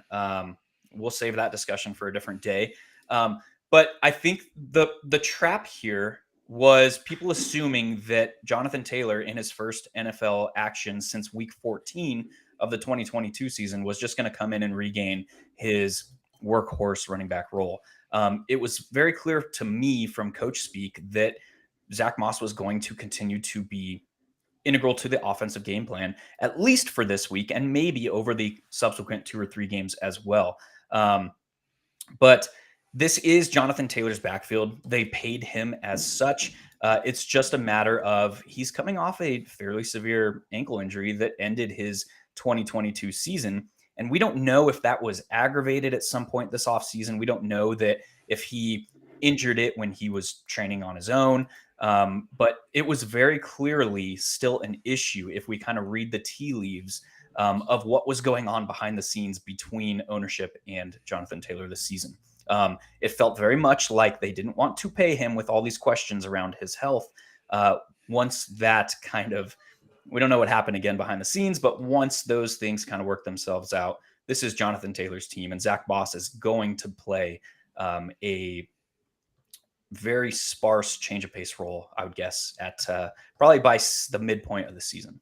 We'll save that discussion for a different day. But I think the trap here was people assuming that Jonathon Taylor in his first NFL action since week 14 of the 2022 season was just going to come in and regain his workhorse running back role. It was very clear to me from coach speak that Zach Moss was going to continue to be integral to the offensive game plan, at least for this week and maybe over the subsequent 2 or 3 games as well. But this is Jonathon Taylor's backfield. They paid him as such. It's just a matter of he's coming off a fairly severe ankle injury that ended his 2022 season. And we don't know if that was aggravated at some point this offseason. We don't know that if he injured it when he was training on his own. But it was very clearly still an issue if we kind of read the tea leaves of what was going on behind the scenes between ownership and Jonathon Taylor this season. It felt very much like they didn't want to pay him with all these questions around his health. Once that kind of, we don't know what happened again behind the scenes, but once those things kind of work themselves out, this is Jonathon Taylor's team, and Zach Moss is going to play a very sparse change of pace role, I would guess, at probably by the midpoint of the season.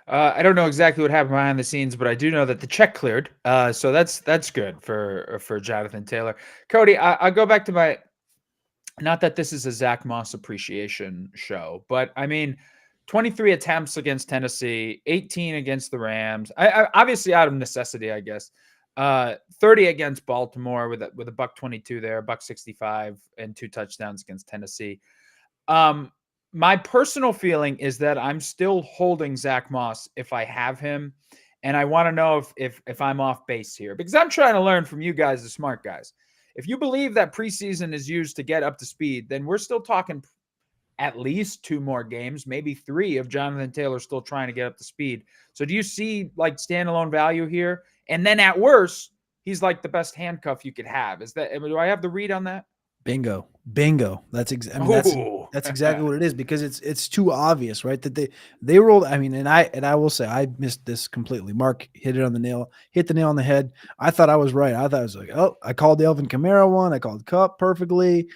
I don't know exactly what happened behind the scenes, but I do know that the check cleared. So that's good for Jonathon Taylor. Cody, I go back to my, not that this is a Zach Moss appreciation show, but I mean, 23 attempts against Tennessee, 18 against the Rams. I obviously out of necessity, I guess. 30 against Baltimore with a $122 there, $165, and 2 touchdowns against Tennessee. My personal feeling is that I'm still holding Zach Moss if I have him, and I want to know if I'm off base here, because I'm trying to learn from you guys, the smart guys. If you believe that preseason is used to get up to speed, then we're still talking at least 2 more games, maybe 3 of Jonathon Taylor still trying to get up to speed. So do you see like standalone value here? And then at worst, he's like the best handcuff you could have. Do I have the read on that? Bingo. That's that's exactly what it is, because it's too obvious, right? That they rolled. I mean, and I will say I missed this completely. Mark hit the nail on the head. I thought I was right. I thought I was like, oh, I called the Alvin Kamara one. I called Kupp perfectly.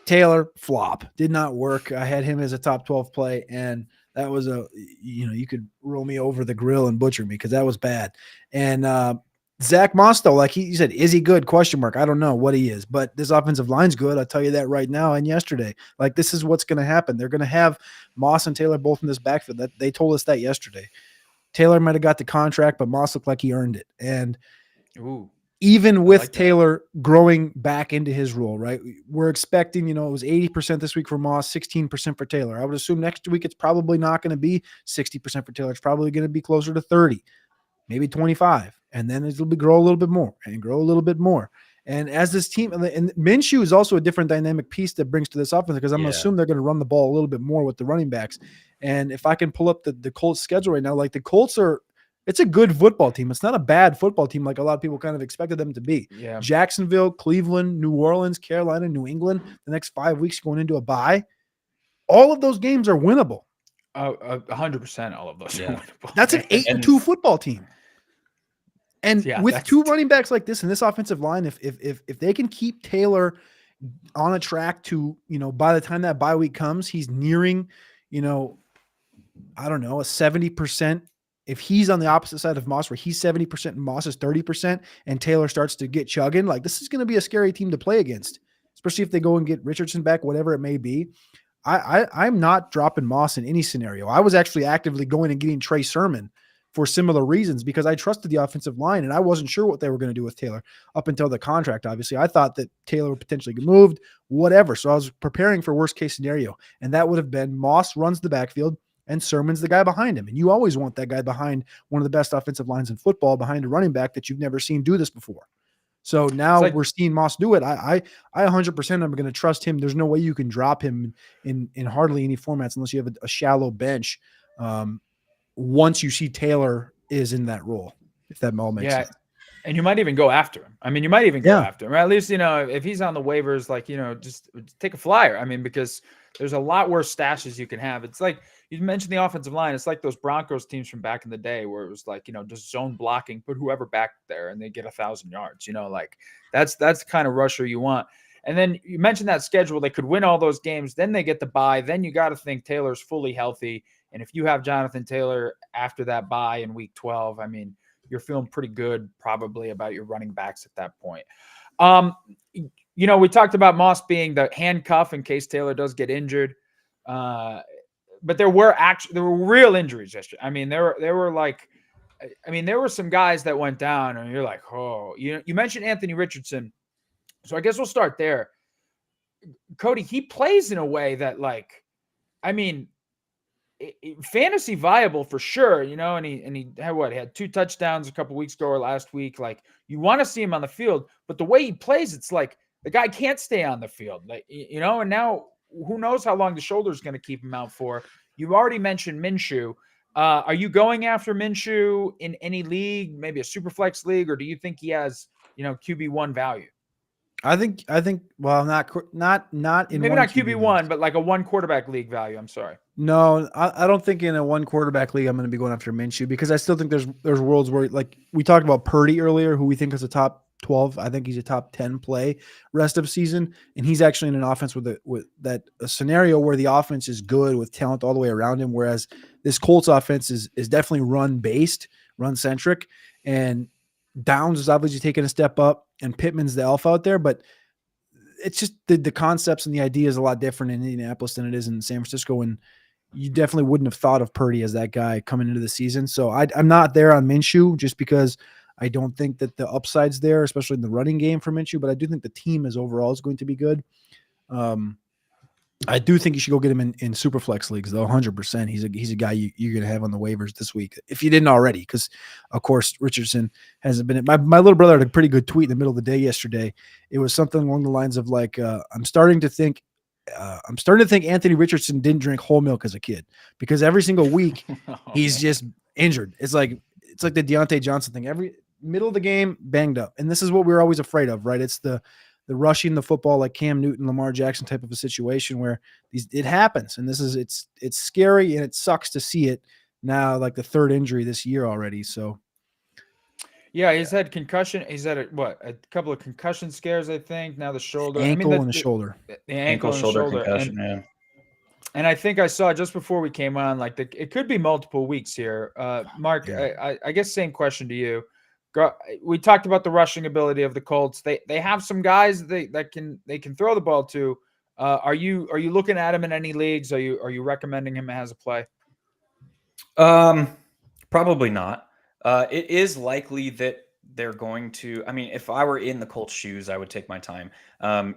Taylor flop, did not work. I had him as a top 12 play, and that was you could roll me over the grill and butcher me because that was bad. And Zach Moss, though, like he said, is he good? Question mark. I don't know what he is, but this offensive line's good. I'll tell you that right now. And yesterday, like, this is what's going to happen. They're going to have Moss and Taylor both in this backfield. That they told us that yesterday. Taylor might have got the contract, but Moss looked like he earned it. And even with Taylor growing back into his role, right? We're expecting, it was 80% this week for Moss, 16% for Taylor. I would assume next week it's probably not going to be 60% for Taylor. It's probably going to be closer to 30, maybe 25. And then it'll grow a little bit more and grow a little bit more. And as this team, and Minshew is also a different dynamic piece that brings to this offense, because I'm going to assume they're going to run the ball a little bit more with the running backs. And if I can pull up the Colts schedule right now, like the Colts it's a good football team. It's not a bad football team like a lot of people kind of expected them to be. Yeah. Jacksonville, Cleveland, New Orleans, Carolina, New England, the next 5 weeks going into a bye. All of those games are winnable. 100% all of those are winnable. That's an 8-2 football team. And with two running backs like this and this offensive line, if they can keep Taylor on a track to, by the time that bye week comes, he's nearing, I don't know, a 70%. If he's on the opposite side of Moss, where he's 70% and Moss is 30%, and Taylor starts to get chugging, like, this is going to be a scary team to play against, especially if they go and get Richardson back, whatever it may be. I'm not dropping Moss in any scenario. I was actually actively going and getting Trey Sermon for similar reasons, because I trusted the offensive line and I wasn't sure what they were going to do with Taylor up until the contract. Obviously, I thought that Taylor would potentially get moved, whatever. So I was preparing for worst case scenario, and that would have been Moss runs the backfield and Sermon's the guy behind him. And you always want that guy behind one of the best offensive lines in football, behind a running back that you've never seen do this before. So now we're seeing Moss do it. I 100% am going to trust him. There's no way you can drop him in hardly any formats unless you have a shallow bench. Once you see Taylor is in that role, if that all makes sense. And you might even go after him. I mean, you might even go after him. Or at least, if he's on the waivers, like, just take a flyer. I mean, because there's a lot worse stashes you can have. It's like, you mentioned the offensive line. It's like those Broncos teams from back in the day where it was like, just zone blocking, put whoever back there and they get 1,000 yards, like that's the kind of rusher you want. And then you mentioned that schedule, they could win all those games. Then they get the bye. Then you got to think Taylor's fully healthy. And if you have Jonathon Taylor after that bye in week 12, I mean, you're feeling pretty good probably about your running backs at that point. We talked about Moss being the handcuff in case Taylor does get injured. But there were real injuries yesterday. I mean, there were some guys that went down and you're like, oh, you mentioned Anthony Richardson. So I guess we'll start there. Cody, he plays in a way that, like, I mean, fantasy viable for sure, and he had 2 touchdowns a couple weeks ago or last week. Like, you want to see him on the field, but the way he plays, it's like the guy can't stay on the field, like, and now who knows how long the shoulder is going to keep him out for. You've already mentioned Minshew. Are you going after Minshew in any league, maybe a super flex league, or do you think he has, QB1 value? I think, well, not in maybe not QB1, but like a 1 quarterback league value. I'm sorry. No, I don't think in a 1 quarterback league I'm going to be going after Minshew, because I still think there's worlds where, like, we talked about Purdy earlier, who we think is a top 12. I think he's a top 10 play rest of season. And he's actually in an offense with a scenario where the offense is good with talent all the way around him. Whereas this Colts offense is definitely run based, run centric, and Downs is obviously taking a step up and Pittman's the alpha out there, but it's just the concepts and the idea is a lot different in Indianapolis than it is in San Francisco. And you definitely wouldn't have thought of Purdy as that guy coming into the season. So I'm not there on Minshew just because I don't think that the upside's there, especially in the running game for Minshew, but I do think the team as overall is going to be good. I do think you should go get him in super flex leagues, though. 100%. He's a guy you're going to have on the waivers this week, if you didn't already, because of course Richardson hasn't been. My little brother had a pretty good tweet in the middle of the day yesterday. It was something along the lines of like, I'm starting to think Anthony Richardson didn't drink whole milk as a kid, because every single week he's just injured. It's like the Deontay Johnson thing. Every middle of the game banged up, and this is what we were always afraid of, right? It's the rushing the football like Cam Newton, Lamar Jackson type of a situation where it happens. And it's scary and it sucks to see it now, like the third injury this year already. So yeah, he's had concussion. He's had a couple of concussion scares, I think. Now the shoulder, ankle and the shoulder, the ankle and shoulder concussion. And I think I saw just before we came on, like it could be multiple weeks here. Mark, I guess same question to you. We talked about the rushing ability of the Colts. They have some guys that can throw the ball to. Are you looking at him in any leagues? Are you recommending him as a play? Probably not. It is likely that they're going to. I mean, if I were in the Colts' shoes, I would take my time.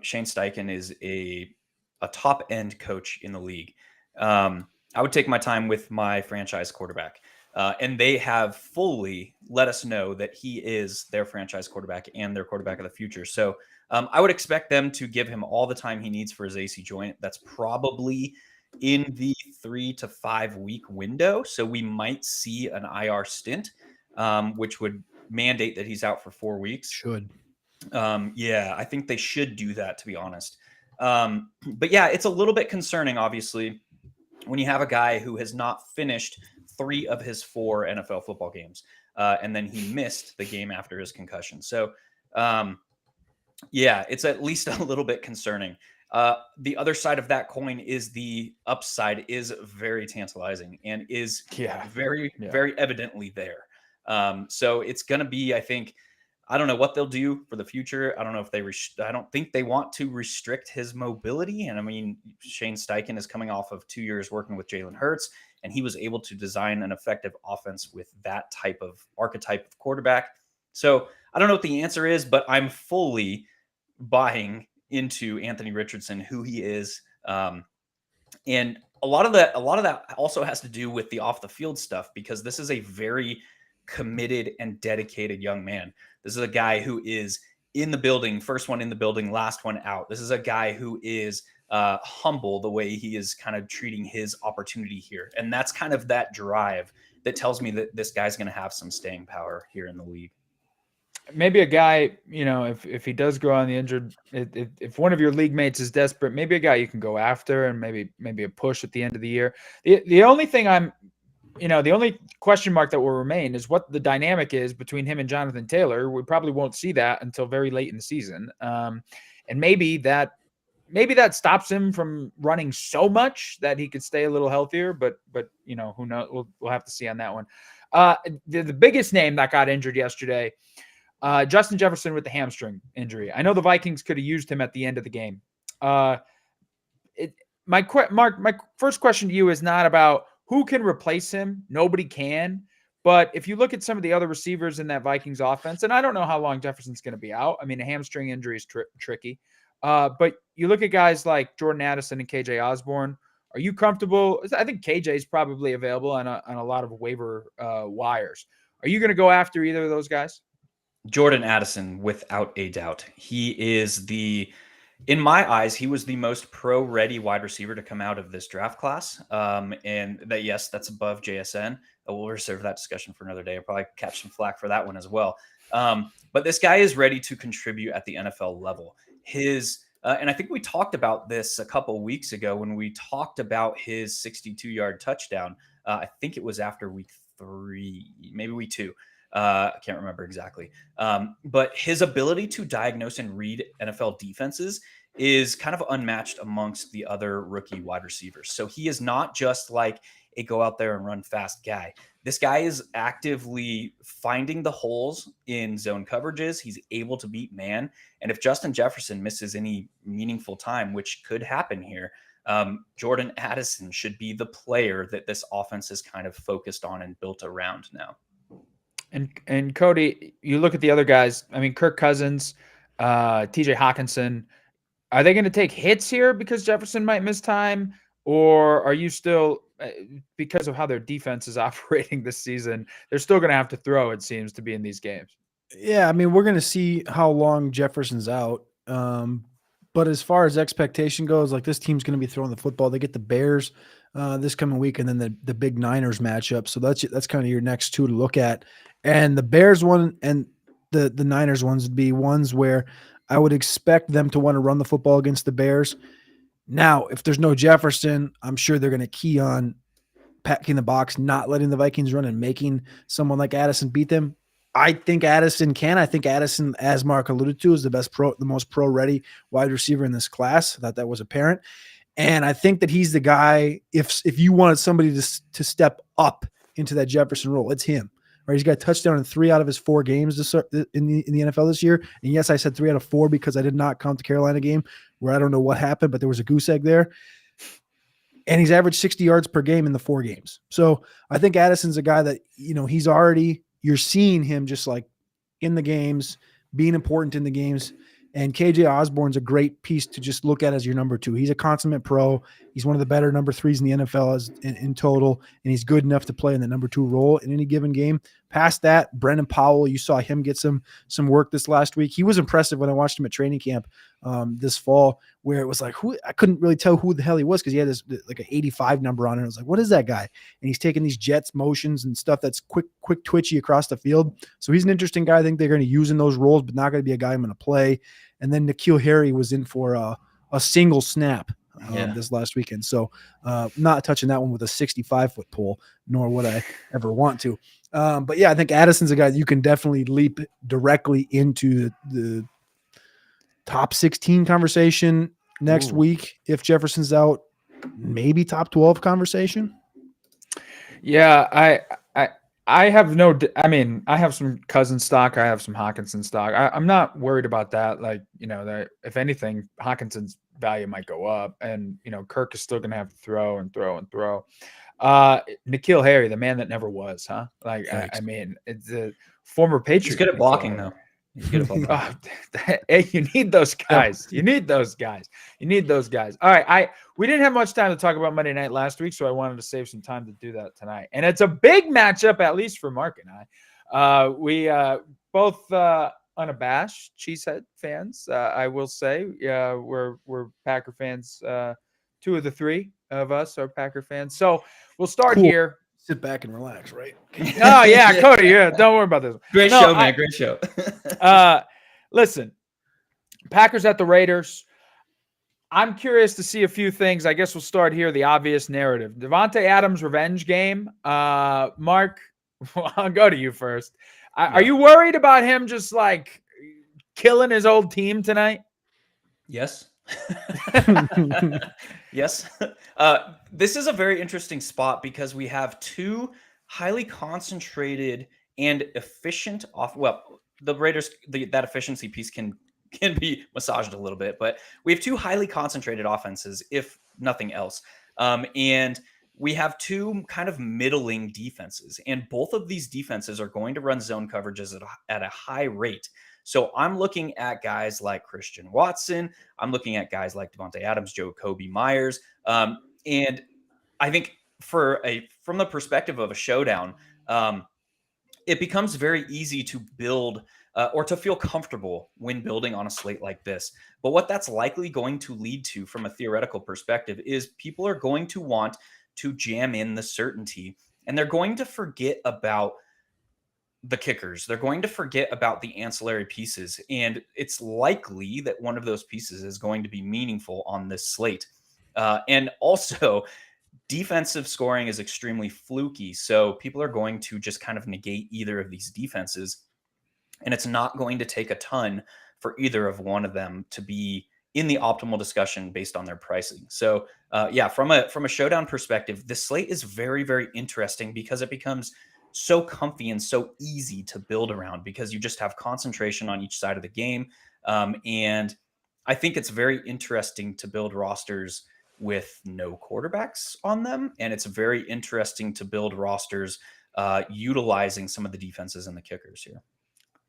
Shane Steichen is a top end coach in the league. I would take my time with my franchise quarterback. And they have fully let us know that he is their franchise quarterback and their quarterback of the future. So I would expect them to give him all the time he needs for his AC joint. That's probably in the 3 to 5 week window. So we might see an IR stint, which would mandate that he's out for 4 weeks. Should. Yeah, I think they should do that, to be honest. But yeah, it's a little bit concerning, obviously, when you have a guy who has not finished 3 of his 4 NFL football games, and then he missed the game after his concussion. So, yeah, it's at least a little bit concerning. The other side of that coin is the upside is very tantalizing and is very evidently there. So it's going to be, I think, I don't know what they'll do for the future. I don't know if I don't think they want to restrict his mobility. And I mean, Shane Steichen is coming off of 2 years working with Jalen Hurts, and he was able to design an effective offense with that type of archetype of quarterback. So I don't know what the answer is, but I'm fully buying into Anthony Richardson, who he is. And a lot of that also has to do with the off the field stuff, because this is a very committed and dedicated young man. This is a guy who is in the building, first one in the building, last one out. This is a guy who is humble the way he is kind of treating his opportunity here. And that's kind of that drive that tells me that this guy's going to have some staying power here in the league. Maybe a guy, if he does go on the injured, if one of your league mates is desperate, maybe a guy you can go after and maybe a push at the end of the year. The only thing the only question mark that will remain is what the dynamic is between him and Jonathon Taylor. We probably won't see that until very late in the season. And maybe that stops him from running so much that he could stay a little healthier, but who knows? We'll have to see on that one. The biggest name that got injured yesterday, Justin Jefferson with the hamstring injury. I know the Vikings could have used him at the end of the game. Mark, my first question to you is not about who can replace him. Nobody can. But if you look at some of the other receivers in that Vikings offense, and I don't know how long Jefferson's going to be out. I mean, a hamstring injury is tricky. But you look at guys like Jordan Addison and KJ Osborne. Are you comfortable? I think KJ is probably available on a lot of waiver wires. Are you going to go after either of those guys? Jordan Addison, without a doubt. He is in my eyes, he was the most pro-ready wide receiver to come out of this draft class. And that's above JSN. We'll reserve that discussion for another day. I'll probably catch some flack for that one as well. But this guy is ready to contribute at the NFL level. And I think we talked about this a couple weeks ago when we talked about his 62-yard touchdown. I think it was after week 3, maybe week 2. I can't remember exactly. But his ability to diagnose and read NFL defenses is kind of unmatched amongst the other rookie wide receivers. So he is not just like a go out there and run fast guy. This guy is actively finding the holes in zone coverages. He's able to beat man. And if Justin Jefferson misses any meaningful time, which could happen here, Jordan Addison should be the player that this offense is kind of focused on and built around now. And Cody, you look at the other guys. I mean, Kirk Cousins, TJ Hawkinson. Are they going to take hits here because Jefferson might miss time? Or are you still, because of how their defense is operating this season, they're still going to have to throw, it seems, to be in these games? Yeah, I mean, we're going to see how long Jefferson's out. But as far as expectation goes, like this team's going to be throwing the football. They get the Bears this coming week, and then the big Niners matchup. So that's kind of your next two to look at. And the Bears one and the Niners ones would be ones where I would expect them to want to run the football against the Bears. Now, if there's no Jefferson, I'm sure they're going to key on packing the box, not letting the Vikings run and making someone like Addison beat them. I think Addison can. I think Addison, as Mark alluded to, is the most pro-ready wide receiver in this class. I thought that was apparent. And I think that he's the guy, if you wanted somebody to step up into that Jefferson role, it's him. Right? He's got a touchdown in 3 out of his 4 games in the NFL this year. And yes, I said 3 out of 4 because I did not count the Carolina game where I don't know what happened, but there was a goose egg there. And he's averaged 60 yards per game in the 4 games. So I think Addison's a guy that, you're seeing him just like in the games, being important in the games. And KJ Osborne's a great piece to just look at as your number 2. He's a consummate pro. He's one of the better number 3s in the NFL in total, and he's good enough to play in the number 2 role in any given game. Past that, Brendan Powell, you saw him get some work this last week. He was impressive when I watched him at training camp this fall, where it was like, I couldn't really tell who the hell he was because he had this like an 85 number on it. I was like, what is that guy? And he's taking these jets motions and stuff that's quick twitchy across the field. So he's an interesting guy. I think they're going to use in those roles, but not going to be a guy I'm going to play. And then N'Keal Harry was in for a single snap this last weekend. So not touching that one with a 65-foot pole, nor would I ever want to. But yeah, I think Addison's a guy that you can definitely leap directly into the top 16 conversation next week. If Jefferson's out, maybe top 12 conversation. Yeah, I have I have some Cousins stock. I have some Hawkinson stock. I'm not worried about that. Like, that if anything, Hawkinson's value might go up, and Kirk is still going to have to throw and throw and throw. N'Keal Harry, the man that never was, huh? Like, it's a former Patriot. He's good at blocking, though. He's good at blocking. Hey, you need those guys. You need those guys. All right, we didn't have much time to talk about Monday night last week, so I wanted to save some time to do that tonight. And it's a big matchup, at least for Mark and I. We both unabashed Cheesehead fans. I will say, we're Packer fans. 2 of the 3 of us are Packer fans. So we'll start here. Sit back and relax, right? Oh, yeah, Cody. Yeah, don't worry about this. Great show, man. Great show. Listen, Packers at the Raiders. I'm curious to see a few things. I guess we'll start here. The obvious narrative. Devontae Adams' revenge game. Mark, I'll go to you first. Are you worried about him just like killing his old team tonight? Yes. Yes. This is a very interesting spot because we have 2 highly concentrated and efficient the Raiders, that efficiency piece can be massaged a little bit, but we have 2 highly concentrated offenses, if nothing else. And we have 2 kind of middling defenses, and both of these defenses are going to run zone coverages at a high rate. So I'm looking at guys like Christian Watson. I'm looking at guys like Devontae Adams, Jacoby Myers. And I think from the perspective of a showdown, it becomes very easy to build or to feel comfortable when building on a slate like this. But what that's likely going to lead to from a theoretical perspective is people are going to want to jam in the certainty, and they're going to forget about the kickers. They're going to forget about the ancillary pieces. And it's likely that one of those pieces is going to be meaningful on this slate. And also, defensive scoring is extremely fluky. So people are going to just kind of negate either of these defenses. And it's not going to take a ton for either of one of them to be in the optimal discussion based on their pricing. So from a showdown perspective, this slate is very, very interesting because it becomes so comfy and so easy to build around because you just have concentration on each side of the game. And I think it's very interesting to build rosters with no quarterbacks on them. And it's very interesting to build rosters utilizing some of the defenses and the kickers here.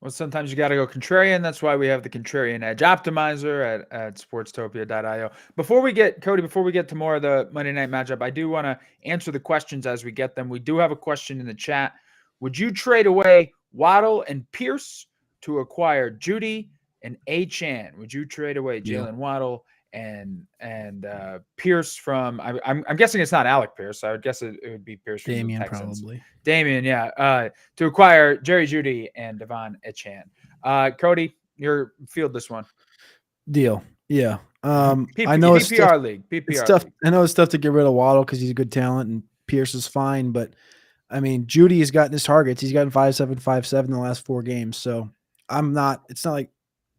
Well, sometimes you got to go contrarian. That's why we have the Contrarian Edge Optimizer at sportstopia.io. Before we get to more of the Monday night matchup, I do want to answer the questions as we get them. We do have a question in the chat. Would you trade away Waddle and Pierce to acquire Judy and Achane? Would you trade away Jalen Waddle and Pierce from? I'm guessing it's not Alec Pierce. I would guess it would be Pierce from Damian, the Texans. probably. Damian, yeah. To acquire Jerry Jeudy and Devon Achane. Cody, your field this one. Deal. Yeah. I know it's PPR tough, league. PPR it's tough. league. I know it's tough to get rid of Waddle because he's a good talent and Pierce is fine, but I mean, Judy has gotten his targets. He's gotten 5-7, 5-7 in the last 4 games. So it's not like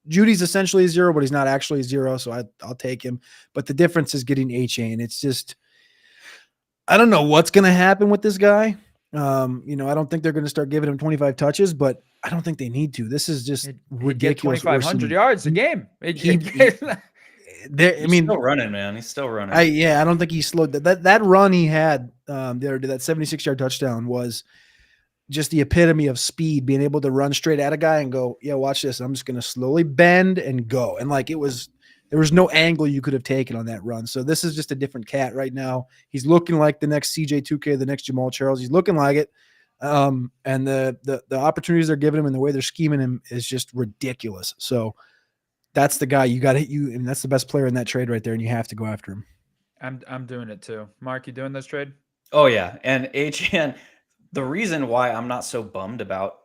Judy's essentially a 0, but he's not actually a 0. So I'll take him. But the difference is getting A-Chain. It's just, I don't know what's going to happen with this guy. I don't think they're going to start giving him 25 touches, but I don't think they need to. This is just ridiculous. 2,500 yards a game. He's still running, man. He's still running. I don't think he slowed that run he had there. That 76-yard touchdown was just the epitome of speed, being able to run straight at a guy and go, yeah, watch this. I'm just going to slowly bend and go. And there was no angle you could have taken on that run. So this is just a different cat right now. He's looking like the next CJ2K, the next Jamal Charles. He's looking like it. And the opportunities they're giving him and the way they're scheming him is just ridiculous. So that's the guy you got to hit you. And that's the best player in that trade right there. And you have to go after him. I'm doing it too. Mark, you doing this trade? Oh yeah. And HN, the reason why I'm not so bummed about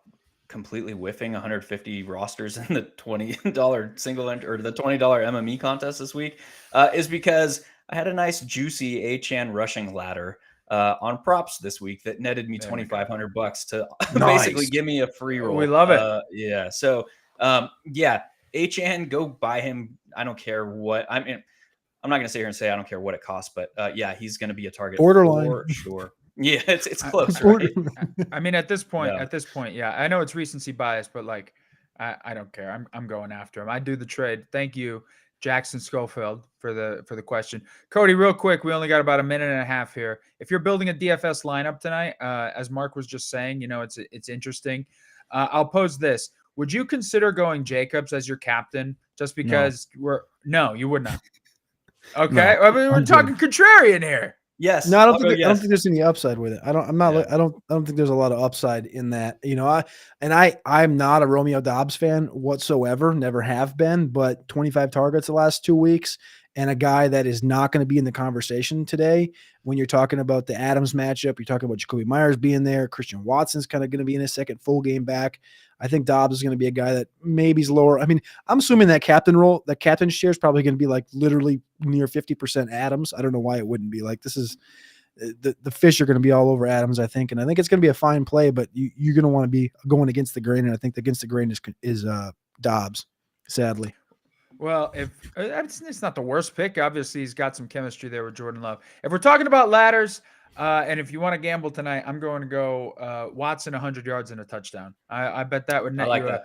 completely whiffing 150 rosters in the $20 single entry or the $20 MME contest this week is because I had a nice juicy HN rushing ladder on props this week that netted me $2,500 to basically give me a free roll. We love it. Yeah. So HN, go buy him. I don't care what. I mean, I'm not going to sit here and say I don't care what it costs, but he's going to be a target borderline for sure. Yeah, it's close, right? I mean, at this point, yeah, I know it's recency bias, but like, I don't care. I'm going after him. I do the trade. Thank you, Jackson Schofield, for the question. Cody, real quick, we only got about a minute and a half here. If you're building a DFS lineup tonight, as Mark was just saying, it's interesting. I'll pose this: would you consider going Jacobs as your captain just because No, you would not. Okay, No, I mean, we're talking contrarian here. Yes. No, I don't think there's any upside with it. I don't think there's a lot of upside in that. I'm not a Romeo Doubs fan whatsoever, never have been, but 25 targets the last 2 weeks and a guy that is not going to be in the conversation today. When you're talking about the Adams matchup, you're talking about Jacoby Myers being there. Christian Watson's kind of going to be in his second full game back. I think Dobbs is going to be a guy that maybe is lower. I mean, I'm assuming that captain share is probably going to be like literally near 50% Adams. I don't know why it wouldn't be. Like, this is the fish are going to be all over Adams, I think. And I think it's going to be a fine play, but you're going to want to be going against the grain. And I think against the grain is Dobbs, sadly. Well, if it's not the worst pick, obviously he's got some chemistry there with Jordan Love. If we're talking about ladders, and if you want to gamble tonight, I'm going to go Watson 100 yards and a touchdown. I bet that would net you a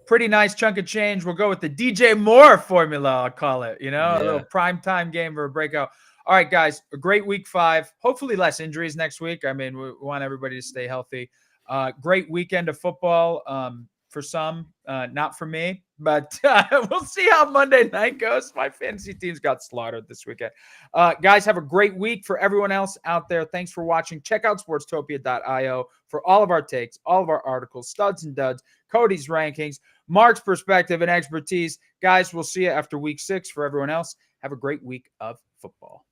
pretty nice chunk of change. We'll go with the DJ Moore formula, I'll call it. A little primetime game for a breakout. All right, guys, a great week 5. Hopefully less injuries next week. I mean, we want everybody to stay healthy. Great weekend of football for some, not for me. But we'll see how Monday night goes. My fantasy teams got slaughtered this weekend. Guys, have a great week. For everyone else out there, thanks for watching. Check out sportstopia.io for all of our takes, all of our articles, studs and duds, Cody's rankings, Mark's perspective and expertise. Guys, we'll see you after week 6. For everyone else, have a great week of football.